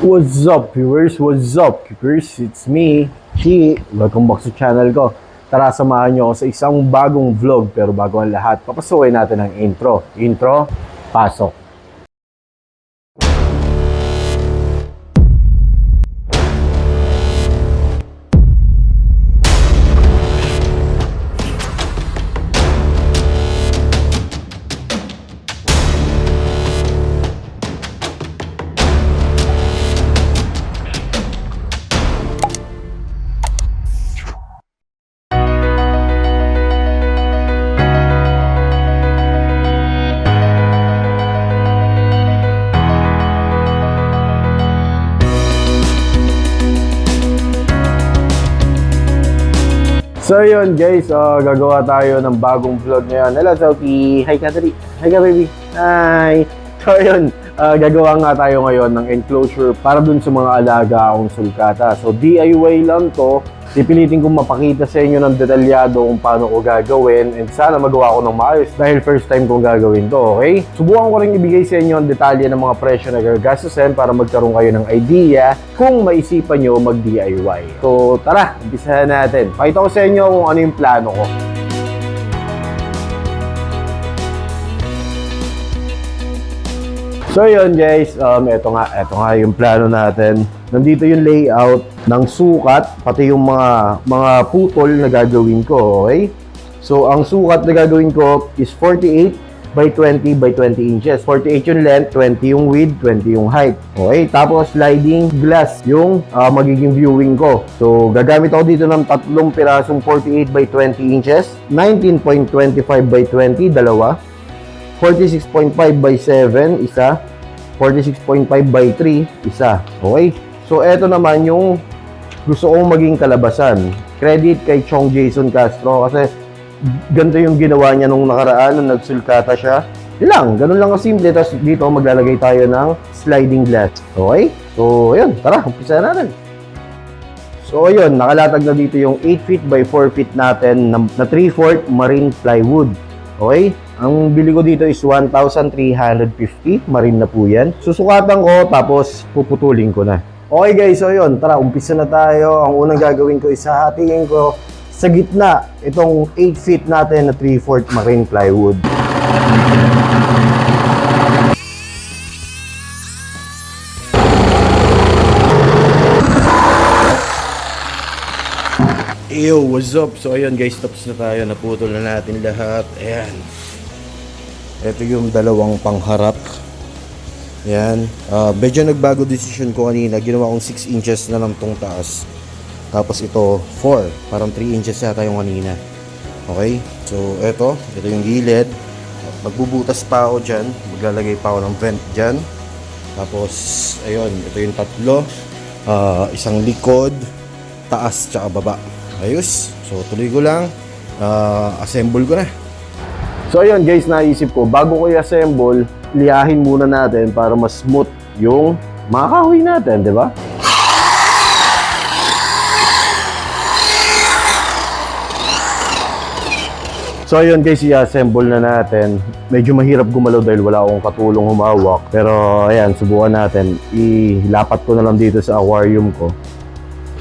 What's up, viewers? What's up, viewers? It's me, Chi. Welcome back sa channel ko. Tara, samahan nyo ako sa isang bagong vlog. Pero bago ang lahat, papasukin natin ang intro. Intro, pasok. So yun guys, gagawa tayo ng bagong vlog ngayon. Hello Sophie! Hi ka dali! Hi ka baby! Hi! So yun, gagawa nga tayo ngayon ng enclosure para dun sa mga alaga akong sulcata. So DIY lang to. Pipilitin kong mapakita sa inyo ng detalyado kung paano ko gagawin and sana magawa ko ng maayos dahil first time kong gagawin to, okay? Subukan ko rin ibigay sa inyo ang detalye ng mga presyo na gagastusin para magkaroon kayo ng idea kung maisipan nyo mag-DIY. So tara, umpisahan natin. Pakita ko sa inyo kung ano yung plano ko. So yun guys, eto nga yung plano natin. Nandito yung layout ng sukat, pati yung mga putol na gagawin ko, okay? So ang sukat na gagawin ko is 48 by 20 by 20 inches. 48 yung length, 20 yung width, 20 yung height. Okay, tapos sliding glass yung magiging viewing ko. So gagamit ako dito ng tatlong pirasong 48 by 20 inches, 19.25 by 20, dalawa. 46.5 by 7, isa. 46.5 by 3, isa. Okay? So, eto naman yung gusto kong maging kalabasan. Credit kay Chong Jason Castro kasi ganito yung ginawa niya nung nakaraan nung nagsulkata siya. Ganun lang kasimple. Tapos dito maglalagay tayo ng sliding glass. Okay? So, ayun. Tara, umpisa natin. So, ayun. Nakalatag na dito yung 8 feet by 4 feet natin na 3/4 marine plywood. Okay? Ang bili ko dito is 1,350. Marine na po yan. Susukatan ko, tapos puputulin ko na. Okay guys, so yun. Tara, umpisa na tayo. Ang unang gagawin ko is hahatiin ko sa gitna itong 8 feet natin na 3/4 marine plywood. Yo, what's up? So ayun guys, tapos na tayo. Naputol na natin lahat. Ayan. Ito yung dalawang pangharap. Ayan. Medyo nagbago decision ko kanina. Ginawa kong 6 inches na lang tong taas. Tapos ito 4. Parang 3 inches yata yung kanina. Okay? So ito yung gilid. Magbubutas pa ako dyan. Maglalagay pa ako ng vent dyan. Tapos ayun, ito yung tatlo. Isang likod, taas tsaka baba. Ayos. So tuloy ko lang. Assemble ko na. So ayun guys, naisip ko bago ko i-assemble, liyahin muna natin para mas smooth yung mga kahoy natin, di ba? So ayun guys, i-assemble na natin. Medyo mahirap gumalaw dahil wala akong katulong humawak. Pero ayan, subukan natin. Ilapat ko na lang dito sa aquarium ko.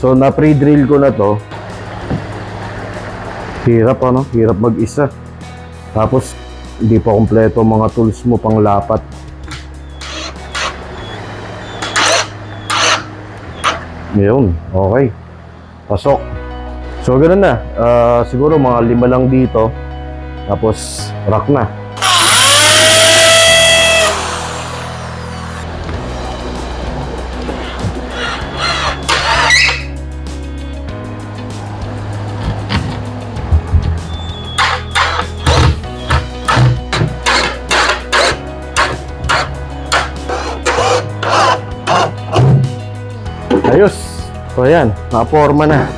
So na pre-drill ko na to. Hirap ano? Hirap mag-isa. Tapos, hindi pa kompleto mga tools mo pang lapat. Yun, okay. Pasok. So, ganun na. Siguro mga 5 lang dito. Tapos, rack na. Ayos. So ayan, nakaporma na.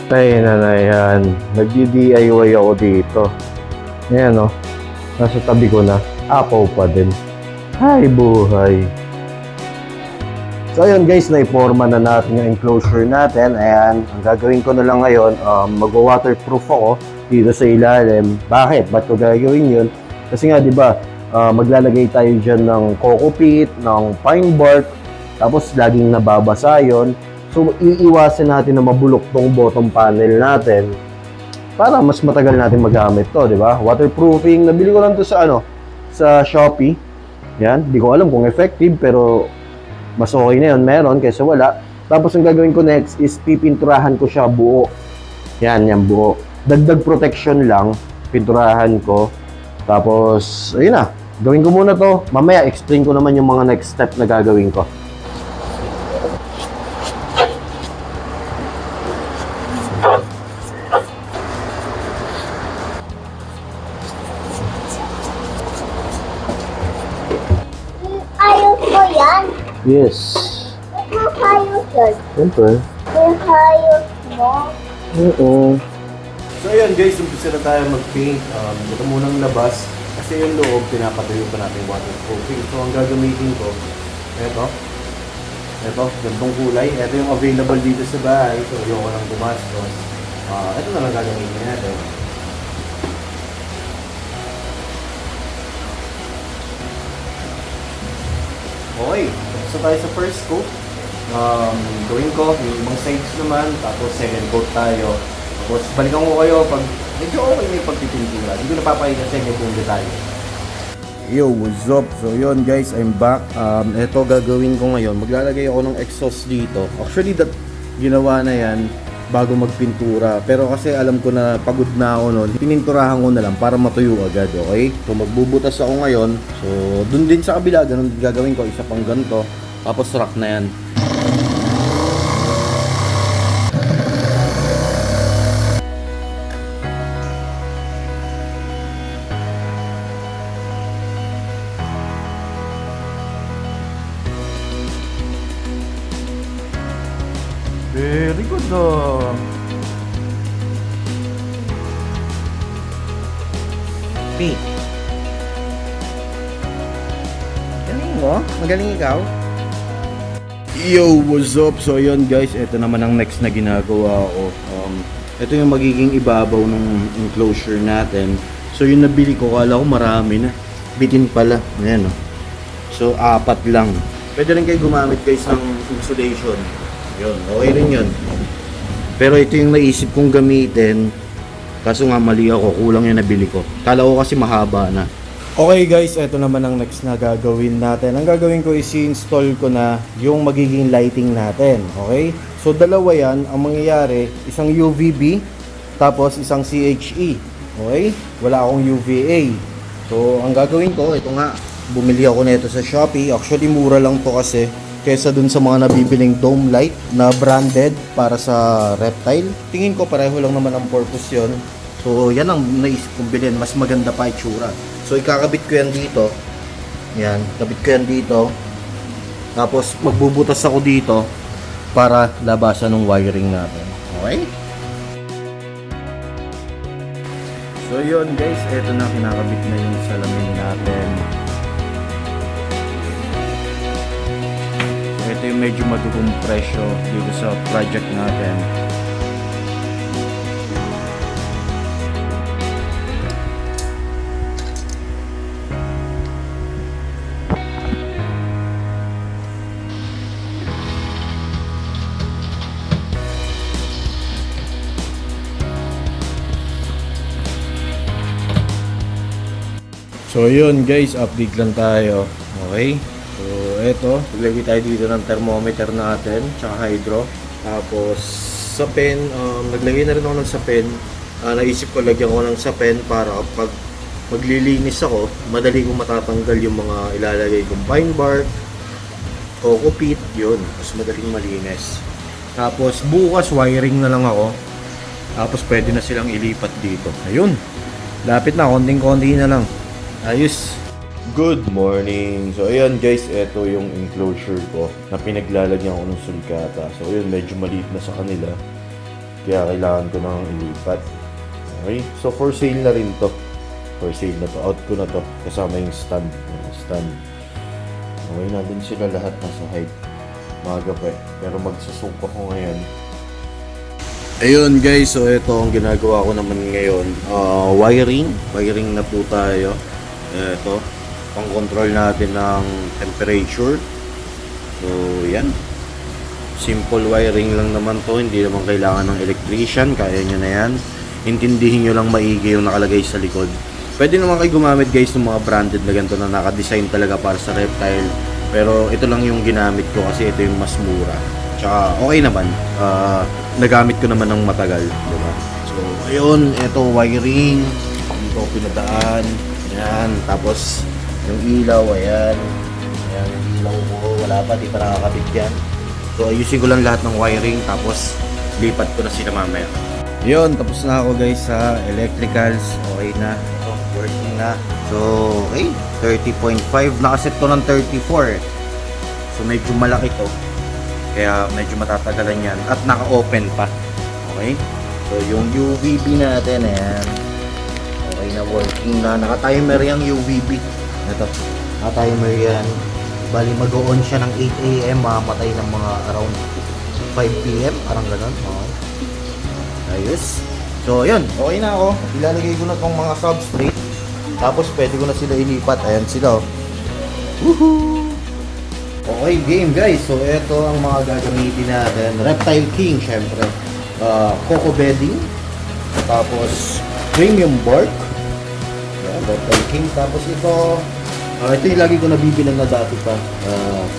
Ay, nanay yan. Nagdi-DIY ako dito. Ayan, no? Nasa tabi ko na. Apaw pa din. Ay, buhay. So, ayun guys, naiporma na natin yung enclosure natin. Ayan, ang gagawin ko na lang ngayon, mag-waterproof ako dito sa ilalim. Bakit? Ba't ko gagawin yun? Kasi nga, di ba, maglalagay tayo dyan ng coco peat, ng pine bark, tapos laging nababasa yun. So, iiwasan natin na mabulok tong bottom panel natin para mas matagal natin magamit to, di ba? Waterproofing, nabili ko lang to sa sa Shopee. Yan, di ko alam kung effective pero mas okay na yun, meron kaysa wala. Tapos ang gagawin ko next is pipinturahan ko siya buo. Yan, yan buo. Dagdag protection lang, pinturahan ko. Tapos, ayun na, gawin ko muna to. Mamaya, explain ko naman yung mga next step na gagawin ko. Ayos mo yan? Yes. Ayos yan. Siyempre. Ayos mo? Oo. So ayun guys, umpisa na tayo mag-paint. Ito munang labas. Kasi yung loob, pinapatuyo pa natin waterproofing. So ang gagamitin ko, ito, gantong kulay. Ito yung available dito sa bahay. So ayoko lang gumastos. Ito na lang gagamitin natin. Okay, so tayo sa first coat. Gawin ko yung ibang sides naman, tapos second coat tayo. Tapos balikan ko kayo pag medyo okay na yung pagpipintura. Hindi ko napapakita sa inyo kung detalye. Yo, what's up? So yun guys, I'm back. Ito gagawin ko ngayon. Maglalagay ako ng exhaust dito. Actually, ginawa na yan bago magpintura. Pero kasi alam ko na pagod na ako noon, pininturahan ko na lang para matuyo agad, okay? So magbubutas ako ngayon. So dun din sa kabila, ganun din gagawin ko. Isa pang ganito. Tapos rack na yan. Very good P. Galing mo? Magaling ikaw? Yo, what's up? So yun guys, ito naman ang next na ginagawa ko. Ito yung magiging ibabaw ng enclosure natin. So yung nabili ko, kala ko marami na. Bitin pala. Ayan o. So 4 lang. Pwede rin kayo gumamit guys ng insulation. Yun, okay rin yun. Pero ito yung naisip kong gamitin. Kaso nga mali ako, kulang yung nabili ko. Kala ko kasi mahaba na. Okay guys, ito naman ang next na gagawin natin. Ang gagawin ko is i-install ko na yung magiging lighting natin. Okay? So dalawa yan. Ang mangyayari, isang UVB, tapos isang CHE. Okay? Wala akong UVA. So ang gagawin ko, ito nga. Bumili ako nito sa Shopee. Actually mura lang to kasi kesa dun sa mga nabibiling dome light na branded para sa reptile. Tingin ko pareho lang naman ang purpose yon. So yan ang naisip kong bilhin. Mas maganda pa itsura. So ikakabit ko yan dito. Yan, kabit ko yan dito. Tapos magbubutas ako dito para labasan ng wiring natin. Okay? So yun guys, eto na, kinakabit na yung salamin natin. Ito yung medyo matutong presyo dito sa project natin. So yun guys, update lang tayo. Okay? So eto, naglagay tayo dito ng thermometer natin, tsaka hydro. Tapos sa pen, naglagay na rin ako ng sa pen. Naisip ko lagyan ko ng sa pen para pag maglilinis ako, madali kong matatanggal yung mga ilalagay kong pine bark, coco peat, yun. Mas madaling malinis. Tapos bukas wiring na lang ako. Tapos pwede na silang ilipat dito. Ayun. Lapit na, konting-konti na lang. Ayos. Good morning. So ayan guys, ito yung enclosure ko na pinaglalagyan ko ng sulcata. So ayun, medyo maliit na sa kanila. Kaya kailangan ko nang ilipat. Okay? So for sale na rin to. For sale na to. Out ko na to. Kasama yung stand. Stand. Okay na din sila lahat nasa height. Maga pa eh. Pero magsusuko ko ngayon. Ayun guys, so ito ang ginagawa ko naman ngayon. Wiring na po tayo. Ito, pang control natin ng temperature. So yan. Simple wiring lang naman to, hindi naman kailangan ng electrician, kaya nyo na yan. Intindihin nyo lang maigi yung nakalagay sa likod. Pwede naman kayo gumamit guys ng mga branded na ganito na naka-design talaga para sa reptile. Pero ito lang yung ginamit ko kasi ito yung mas mura. Tsaka okay naman, nagamit ko naman ng matagal, diba? So ayun, ito wiring, dito pinadaan, ayan, tapos yung ilaw, ayan, yung ilaw ko, wala pa, di pa nakakabit yan. So ayusin ko lang lahat ng wiring, tapos lipat ko na sila mamaya. Yun, tapos na ako guys sa electricals, okay na, ito, working na. So okay, 30.5, nakaset to ng 34. So medyo malaki to. Kaya medyo matatagalan yan. At naka-open pa. Okay? So yung UVB natin, ayan. Okay na, working na. Naka-timer yung UVB. Ito. Naka-timer yan. Bali mag-on siya ng 8 AM. Mamatay ng mga around 5 PM. Parang ganun. Okay. Ayos. So yun. Okay na ako. Ilalagay ko na tong mga substrate. Tapos pwede ko na sila ilipat. Ayan sila. Woohoo! Okay, game guys. So, ito ang mga gagamitin natin. Reptile King, syempre. Coco bedding. Tapos, premium bark. Yan, Reptile King. Tapos ito, ito yung lagi ko nabibilang na dati pa.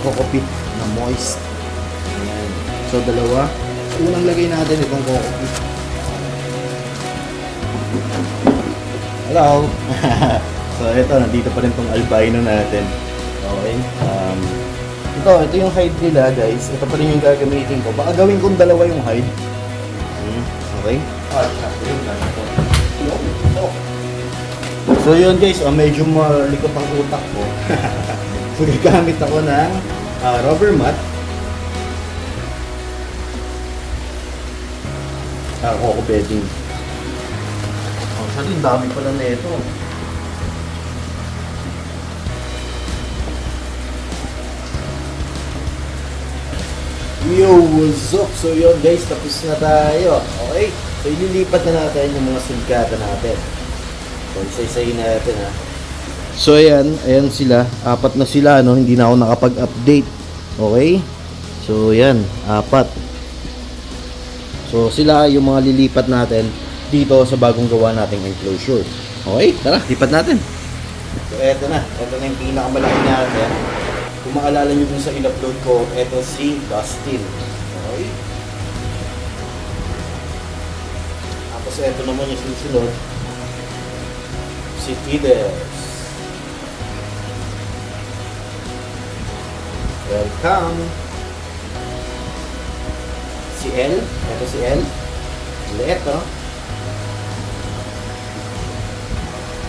Coco pit na moist. Ayan. So, dalawa. Unang lagay natin itong Coco pit. Hello! So, ito, nandito pa rin itong albino natin. Okay. Ito yung hide nila guys. Ito pa rin yung gagamitin ko. Baka gawin kong dalawa yung hide. Okay? So yun guys, medyo malikot ang utak ko. So gagamit ako ng rubber mat. Coco bedding. Actually, dami pala na ito. Yo, what's up? So yun guys, tapos na tayo. Okay? So ililipat na natin yung mga sulkatan natin. So isa-isahin natin ha. So ayan sila. Apat na sila, no? Hindi na ako nakapag-update. Okay? So yan, apat. So sila yung mga lilipat natin dito sa bagong gawa nating enclosure. Okay? Tara, lipat natin. So eto na. Eto na yung pinakamalaki natin. Kung maalala nyo dun sa in-upload ko, eto si Dustin. Okay? Tapos eto naman yung susunod. Si Tides. Welcome. Si El. Eto si El. Liit, no?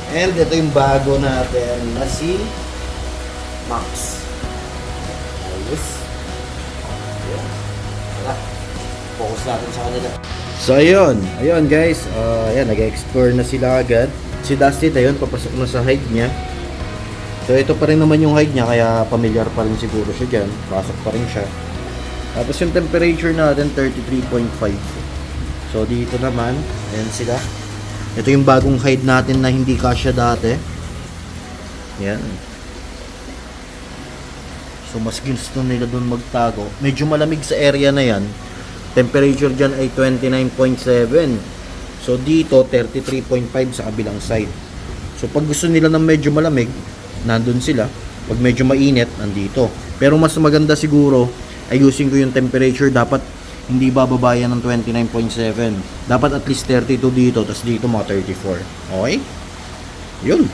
And ito yung bago natin na si Max. Ayos. Ayan. Tara. Focus natin sa kanila. So ayun guys, ayan, nag-explore na sila agad. Si Dusty ayun, papasok na sa hide niya. So ito pa rin naman yung hide niya, kaya familiar pa rin siguro siya dyan. Pasok pa rin siya. Tapos yung temperature natin 33.5. So dito naman, ayan sila. Ito yung bagong hide natin na hindi kasya dati. Yan. So mas gusto nila doon magtago. Medyo malamig sa area na yan. Temperature dyan ay 29.7. So dito 33.5 sa kabilang side. So pag gusto nila ng medyo malamig, nandun sila. Pag medyo mainit, nandito. Pero mas maganda siguro, ayusin ko yung temperature. Dapat hindi bababa yan ng 29.7. Dapat at least 32 dito, tapos dito mga 34. Okay? Yun.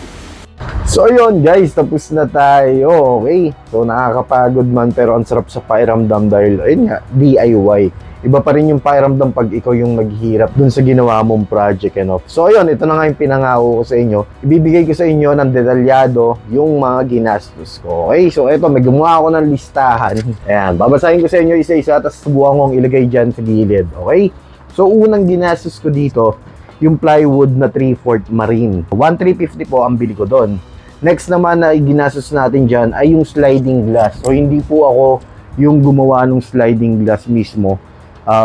So yun guys, tapos na tayo. Okay. So nakakapagod man, pero ang sarap sa pakiramdam dahil ayun nga, DIY. Iba pa rin yung pakiramdam pag ikaw yung naghihirap dun sa ginawa mong project and off. So ayun, ito na nga yung pinangako ko sa inyo. Ibibigay ko sa inyo ng detalyado yung mga ginastos ko. Okay, so ito, may gumawa ako ng listahan. Ayan, babasahin ko sa inyo isa-isa, tapos subukan kong ilagay dyan sa gilid. Okay? So, unang ginastos ko dito, yung plywood na 3/4 marine. 1,350 po ang bili ko doon. Next naman na ginastos natin dyan ay yung sliding glass. So, hindi po ako yung gumawa ng sliding glass mismo.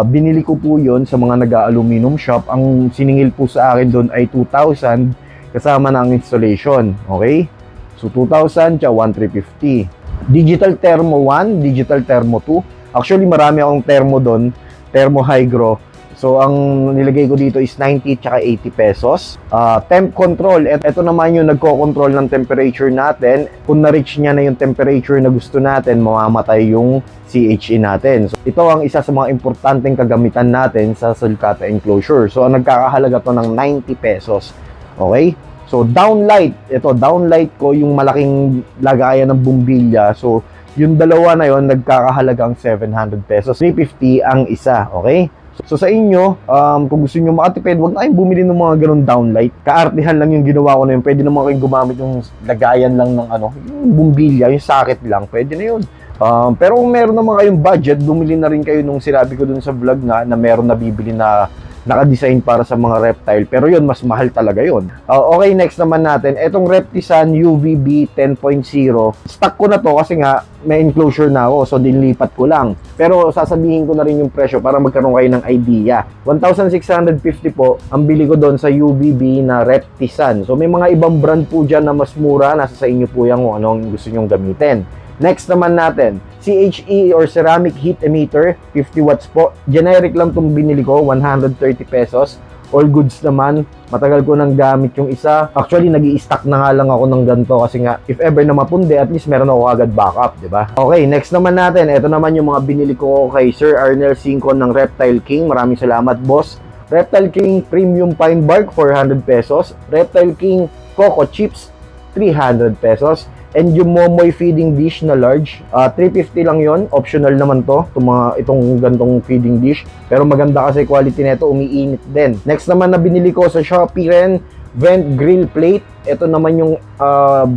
Binili ko po yon sa mga nag-aluminum shop. Ang siningil po sa akin doon ay 2,000 kasama ng installation. Okay? So, 2,000 tsaka 1,350. Digital Thermo 1, Digital Thermo 2. Actually, marami akong thermo doon. Thermo Hygro. So, ang nilagay ko dito is 90 tsaka 80 pesos. Temp control. Ito naman yung nagko-control ng temperature natin. Kung na-reach niya na yung temperature na gusto natin, mamamatay yung CHE natin. So, ito ang isa sa mga importanteng kagamitan natin sa sulcata enclosure. So, ang nagkakahalaga to ng 90 pesos. Okay? So, downlight. Ito, downlight ko yung malaking lagayan ng bumbilya. So, yung dalawa na yon nagkakahalagang 700 pesos. 350 ang isa. Okay? So sa inyo, kung gusto nyo makatipid, huwag na kayong bumili ng mga ganun downlight. Kaartihan lang yung ginawa ko na yun. Pwede naman kayong gumamit yung lagayan lang ng yung bumbilya, yung socket lang. Pwede na yun. Pero kung meron naman kayong budget, bumili na rin kayo nung sinabi ko dun sa vlog na meron na bibili na naka-design para sa mga reptile. Pero yun, mas mahal talaga yun. Okay, next naman natin. Etong Reptisan UVB 10.0. Stock ko na to kasi nga may enclosure na ako. So, dinilipat ko lang. Pero sasabihin ko na rin yung presyo para magkaroon kayo ng idea. 1,650 po ang bili ko doon sa UVB na Reptisan. So, may mga ibang brand po dyan na mas mura. Nasa sa inyo po yan kung anong gusto nyong gamitin. Next naman natin, CHE or Ceramic Heat Emitter, 50 watts po. Generic lang itong binili ko, 130 pesos. All goods naman. Matagal ko nang gamit yung isa. Actually, nag-i-stock na nga lang ako ng ganito kasi nga, if ever na mapundi, at least meron ako agad backup, di ba? Okay, next naman natin. Ito naman yung mga binili ko kay Sir Arnel Cinco ng Reptile King. Maraming salamat, boss. Reptile King Premium Pine Bark, 400 pesos. Reptile King Coco Chips, 300 pesos. And yung Momoy feeding dish na large, 350 lang yon. Optional naman to, itong gantong feeding dish. Pero maganda kasi quality nito, umiinit din. Next naman na binili ko sa Shopee rin, vent grill plate. Ito naman yung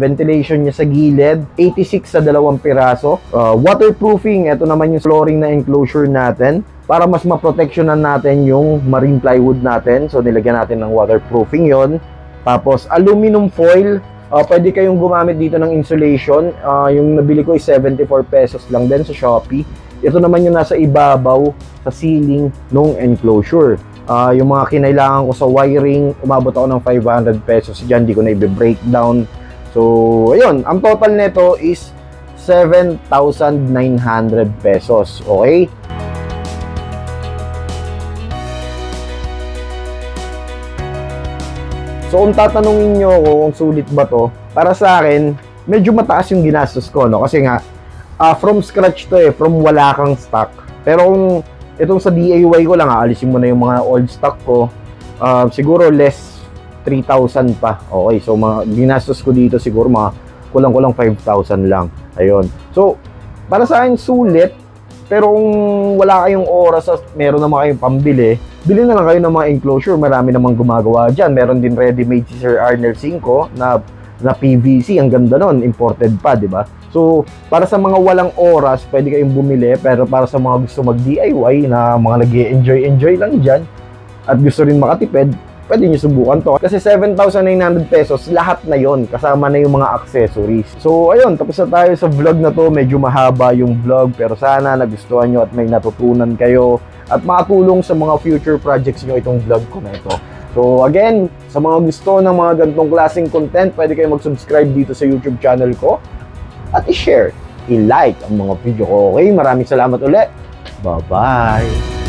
ventilation niya sa gilid, 86 sa 2 piraso. Waterproofing, ito naman yung flooring na enclosure natin. Para mas maproteksyonan natin yung marine plywood natin. So nilagyan natin ng waterproofing yon. Tapos aluminum foil. Pwede kayong gumamit dito ng insulation. Yung nabili ko is 74 pesos lang din sa Shopee. Ito naman yung nasa ibabaw sa ceiling ng enclosure. Yung mga kinailangan ko sa wiring, umabot ako ng 500 pesos. Diyan, di ko na i-breakdown. So, ayun. Ang total nito is 7,900 pesos. Okay? So kung tatanungin nyo ako kung sulit ba to, para sa akin, medyo mataas yung ginastos ko, no? Kasi nga, from scratch to from wala kang stock. Pero kung itong sa DIY ko lang, alisin mo na yung mga old stock ko, siguro less 3,000 pa. Okay, so mga ginastos ko dito siguro mga kulang-kulang 5,000 lang. Ayun. So, para sa akin, sulit. Pero kung wala kayong oras at meron naman kayong pambili, bilhin na lang kayo ng mga enclosure. Marami namang gumagawa dyan. Meron din ready-made si Sir Arnel Cinco na PVC. Ang ganda nun. Imported pa, di ba? So, para sa mga walang oras, pwede kayong bumili. Pero para sa mga gusto mag-DIY na mga nag-enjoy lang dyan at gusto rin makatipid, pwede nyo subukan to. Kasi 7,900 pesos, lahat na yon, kasama na yung mga accessories. So, ayun, tapos na tayo sa vlog na to. Medyo mahaba yung vlog, pero sana nagustuhan nyo at may natutunan kayo at makatulong sa mga future projects nyo itong vlog ko na ito. So, again, sa mga gusto ng mga ganitong klaseng content, pwede kayo mag-subscribe dito sa YouTube channel ko at i-share, i-like ang mga video ko. Okay, maraming salamat ulit. Bye-bye!